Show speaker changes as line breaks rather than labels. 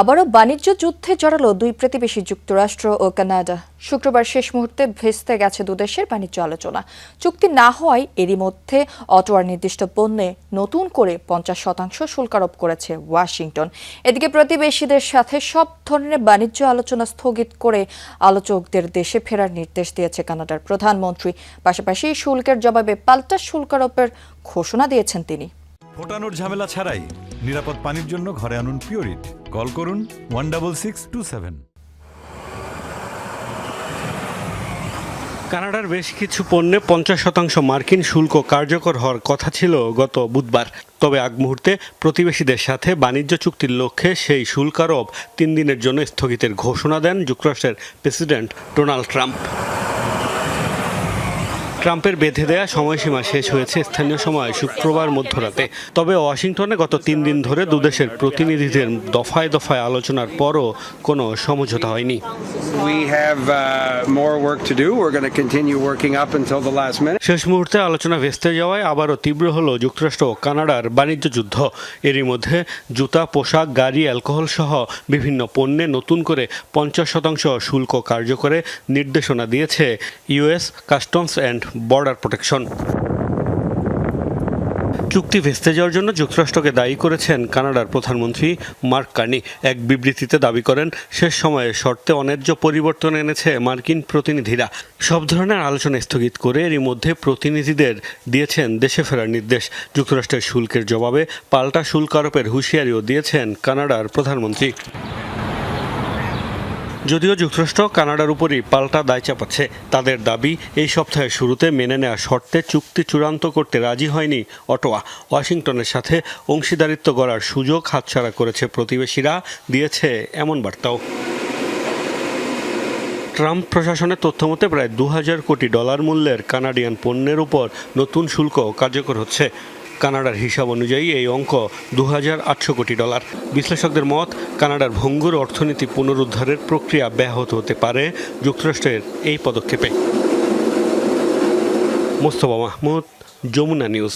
আবারও বাণিজ্য যুদ্ধে জড়ালো দুই প্রতিবেশী যুক্তরাষ্ট্র ও কানাডা। শুক্রবার শেষ মুহূর্তে ভেস্তে গেছে দুদেশের বাণিজ্য আলোচনা। চুক্তি না হওয়ায় এরই মধ্যে অটোয়ার নির্দিষ্ট পণ্যে নতুন করে 50% শুল্ক আরোপ করেছে ওয়াশিংটন। এদিকে প্রতিবেশীদের সাথে সব ধরনের বাণিজ্য আলোচনা স্থগিত করে আলোচকদের দেশে ফেরার নির্দেশ দিয়েছে কানাডার প্রধানমন্ত্রী। পাশাপাশি শুল্কের জবাবে পাল্টা শুল্ক আরোপের ঘোষণা দিয়েছেন তিনি।
ফোটানোর ঝামেলা ছাড়াই নিরাপদ পানির জন্য ঘরে আনুন পিওরিট। কল করুন 16627।
কানাডার বেশ কিছু পণ্যে 50% মার্কিন শুল্ক কার্যকর হওয়ার কথা ছিল গত বুধবার। তবে আগ মুহূর্তে প্রতিবেশীদের সাথে বাণিজ্য চুক্তির লক্ষ্যে সেই শুল্ক আরোপ 3 দিনের জন্য স্থগিতের ঘোষণা দেন যুক্তরাষ্ট্রের প্রেসিডেন্ট ডোনাল্ড ট্রাম্প। ট্রাম্পের বেঁধে দেয়া সময়সীমা শেষ হয়েছে স্থানীয় সময় শুক্রবার মধ্যরাতে। তবে ওয়াশিংটনে গত 3 দিন ধরে দুদেশের প্রতিনিধিদের দফায় দফায় আলোচনার পরও কোনো সমঝোতা হয়নি। শেষ মুহূর্তে আলোচনা ভেস্তে যাওয়ায় আবারও তীব্র হলো যুক্তরাষ্ট্র ও কানাডার বাণিজ্য যুদ্ধ। এরই মধ্যে জুতা, পোশাক, গাড়ি, অ্যালকোহল সহ বিভিন্ন পণ্যে নতুন করে 50% শুল্ক কার্যকরে নির্দেশনা দিয়েছে US customs and border protection. চুক্তি ভেস্তে যাওয়ার জন্য যুক্তরাষ্ট্রকে দায়ী করেছেন কানাডার প্রধানমন্ত্রী মার্ক কার্নি। এক বিবৃতিতে দাবি করেন, শেষ সময়ে শর্তে অন্যায্য পরিবর্তন এনেছে মার্কিন প্রতিনিধিরা। সব ধরনের আলোচনা স্থগিত করে এরই মধ্যে প্রতিনিধিদের দিয়েছেন দেশে ফেরার নির্দেশ। যুক্তরাষ্ট্রের শুল্কের জবাবে পাল্টা শুল্ক আরোপের হুঁশিয়ারিও দিয়েছেন কানাডার প্রধানমন্ত্রী। যদিও যুক্তরাষ্ট্র কানাডার উপরই পাল্টা দায় চাপাচ্ছে। তাদের দাবি, এই সপ্তাহের শুরুতে মেনে নেওয়া শর্তে চুক্তি চূড়ান্ত করতে রাজি হয়নি অটোয়া। ওয়াশিংটনের সাথে অংশীদারিত্ব গড়ার সুযোগ হাতছাড়া করেছে প্রতিবেশীরা, দিয়েছে এমন বার্তাও। ট্রাম্প প্রশাসনের তথ্যমতে প্রায় $2000 কোটি মূল্যের কানাডিয়ান পণ্যের উপর নতুন শুল্ক কার্যকর হচ্ছে। কানাডার হিসাব অনুযায়ী এই অঙ্ক $2800 কোটি। বিশ্লেষকদের মত, কানাডার ভঙ্গুর অর্থনীতি পুনরুদ্ধারের প্রক্রিয়া ব্যাহত হতে পারে যুক্তরাষ্ট্রের এই পদক্ষেপে। মোস্তফা মাহমুদ, যমুনা নিউজ।